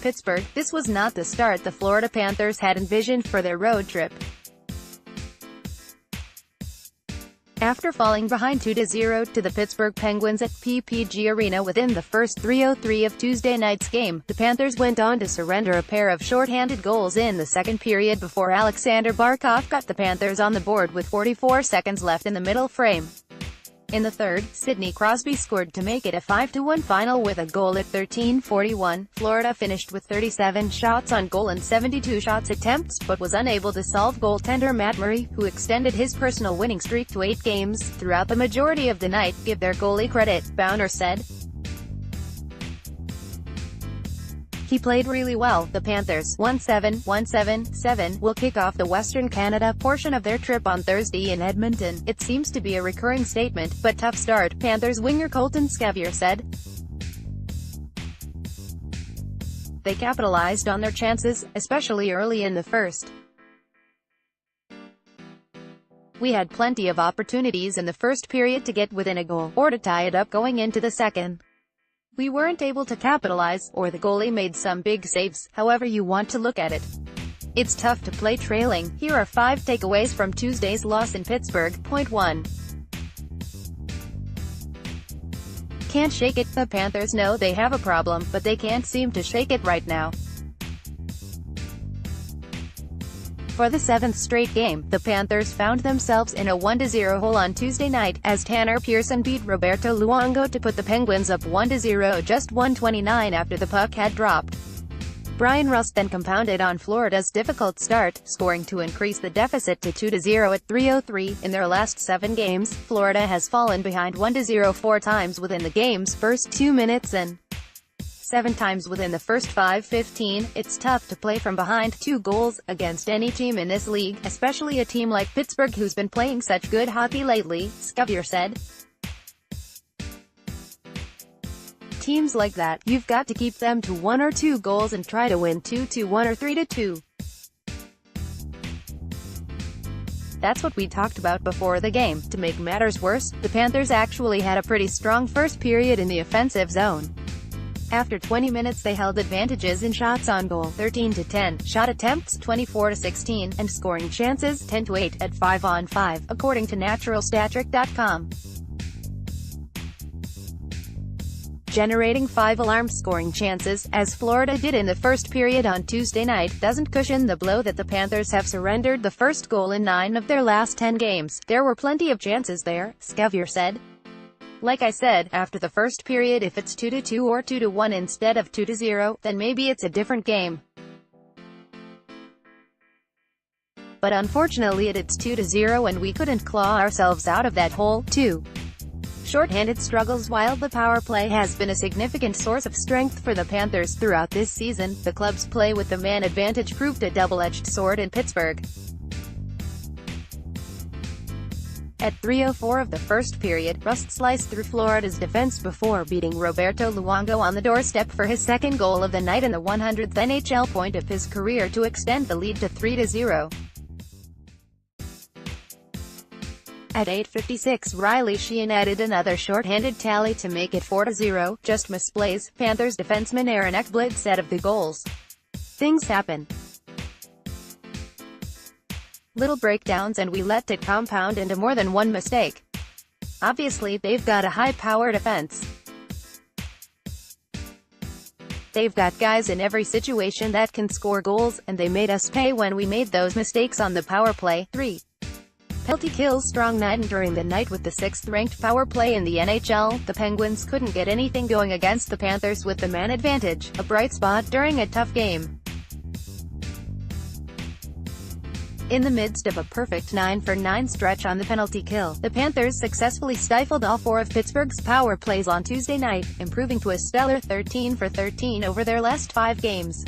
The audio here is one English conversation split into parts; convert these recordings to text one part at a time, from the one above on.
Pittsburgh. This was not the start the Florida Panthers had envisioned for their road trip. After falling behind 2-0 to the Pittsburgh Penguins at PPG Arena within the first 3:03 of Tuesday night's game, the Panthers went on to surrender a pair of shorthanded goals in the second period before Aleksander Barkov got the Panthers on the board with 44 seconds left in the middle frame. In the third, Sidney Crosby scored to make it a 5-1 final with a goal at 13:41. Florida finished with 37 shots on goal and 72 shots attempts, but was unable to solve goaltender Matt Murray, who extended his personal winning streak to 8 games. Throughout the majority of the night, give their goalie credit, Bowner said. He played really well. The Panthers, 1-7 will kick off the Western Canada portion of their trip on Thursday in Edmonton. It seems to be a recurring statement, but tough start, Panthers winger Colton Sceviour said. They capitalized on their chances, especially early in the first. We had plenty of opportunities in the first period to get within a goal, or to tie it up going into the second. We weren't able to capitalize, or the goalie made some big saves, however you want to look at it. It's tough to play trailing. Here are 5 takeaways from Tuesday's loss in Pittsburgh. Point 1. Can't shake it. The Panthers know they have a problem, but they can't seem to shake it right now. For the 7th straight game, the Panthers found themselves in a 1-0 hole on Tuesday night, as Tanner Pearson beat Roberto Luongo to put the Penguins up 1-0 just 1:29 after the puck had dropped. Brian Rust then compounded on Florida's difficult start, scoring to increase the deficit to 2-0 at 3:03. In their last 7 games, Florida has fallen behind 1-0 4 times within the game's first 2 minutes and 7 times within the first 5:15. It's tough to play from behind 2 goals against any team in this league, especially a team like Pittsburgh who's been playing such good hockey lately, Sceviour said. Teams like that, you've got to keep them to 1 or 2 goals and try to win 2-1 or 3-2. That's what we talked about before the game. To make matters worse, the Panthers actually had a pretty strong first period in the offensive zone. After 20 minutes they held advantages in shots on goal, 13-10, shot attempts, 24-16, and scoring chances, 10-8, at 5-on-5, according to naturalstatric.com. Generating 5 alarm scoring chances, as Florida did in the first period on Tuesday night, doesn't cushion the blow that the Panthers have surrendered the first goal in 9 of their last 10 games. There were plenty of chances there, Sceviour said. Like I said, after the first period, if it's 2-2 or 2-1 instead of 2-0, then maybe it's a different game. But unfortunately it's 2-0 and we couldn't claw ourselves out of that hole, too. Shorthanded struggles. While the power play has been a significant source of strength for the Panthers throughout this season, the club's play with the man advantage proved a double-edged sword in Pittsburgh. At 3:04 of the first period, Rust sliced through Florida's defense before beating Roberto Luongo on the doorstep for his second goal of the night and the 100th NHL point of his career to extend the lead to 3-0. At 8:56, Riley Sheehan added another shorthanded tally to make it 4-0. Just misplays, Panthers defenseman Aaron Ekblad said of the goals. Things happen. Little breakdowns and we let it compound into more than one mistake. Obviously, they've got a high-powered offense. They've got guys in every situation that can score goals, and they made us pay when we made those mistakes on the power play. 3. Penalty kills. Strong night during the night with the 6th-ranked power play in the NHL. The Penguins couldn't get anything going against the Panthers with the man advantage, a bright spot during a tough game. In the midst of a perfect 9-for-9 stretch on the penalty kill, the Panthers successfully stifled all 4 of Pittsburgh's power plays on Tuesday night, improving to a stellar 13-for-13 over their last 5 games.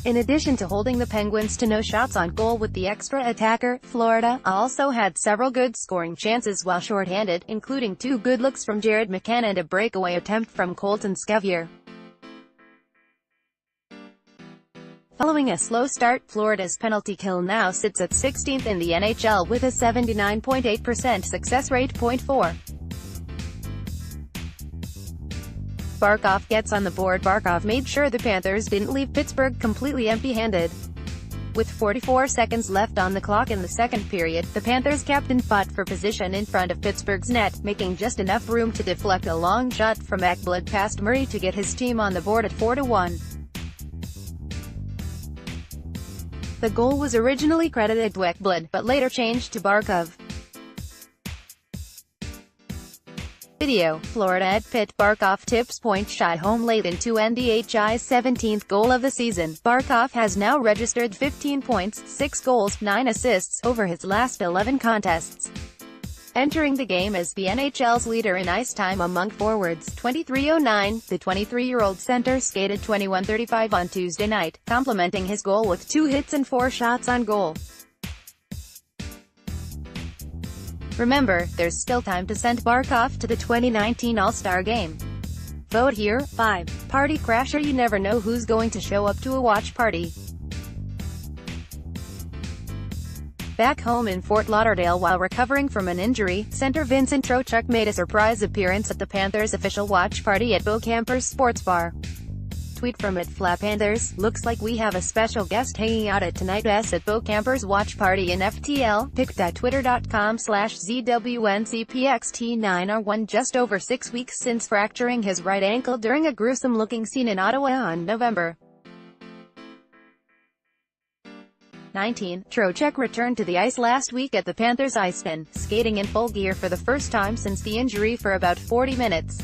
In addition to holding the Penguins to no shots on goal with the extra attacker, Florida also had several good scoring chances while shorthanded, including 2 good looks from Jared McCann and a breakaway attempt from Colton Sceviour. Following a slow start, Florida's penalty kill now sits at 16th in the NHL with a 79.8% success rate. 4. Barkov gets on the board. Barkov made sure the Panthers didn't leave Pittsburgh completely empty-handed. With 44 seconds left on the clock in the second period, the Panthers captain fought for position in front of Pittsburgh's net, making just enough room to deflect a long shot from Ekblad past Murray to get his team on the board at 4-1. The goal was originally credited to Ekblad, but later changed to Barkov. Video, Florida at Pitt. Barkov tips point shot home late into NDHI's 17th goal of the season. Barkov has now registered 15 points, 6 goals, 9 assists, over his last 11 contests. Entering the game as the NHL's leader in ice time among forwards, 23:09, the 23-year-old center skated 21:35 on Tuesday night, complementing his goal with 2 hits and 4 shots on goal. Remember, there's still time to send Barkov to the 2019 All-Star Game. Vote here. 5. Party crasher. You never know who's going to show up to a watch party. Back home in Fort Lauderdale while recovering from an injury, center Vincent Trocheck made a surprise appearance at the Panthers' official watch party at Beaucampers Sports Bar. Tweet from @Panthers, looks like we have a special guest hanging out at tonight's at Beaucampers watch party in FTL, pic.twitter.com/ZWNCPXT9R1. Just over 6 weeks since fracturing his right ankle during a gruesome-looking scene in Ottawa on November 19, Trocheck returned to the ice last week at the Panthers' ice den, skating in full gear for the first time since the injury for about 40 minutes.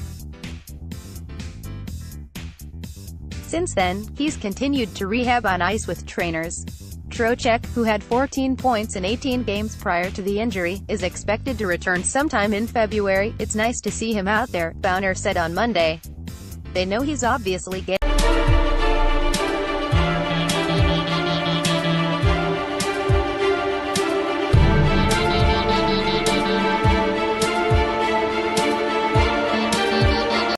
Since then, he's continued to rehab on ice with trainers. Trocheck, who had 14 points in 18 games prior to the injury, is expected to return sometime in February. It's nice to see him out there, Bowner said on Monday. They know he's obviously getting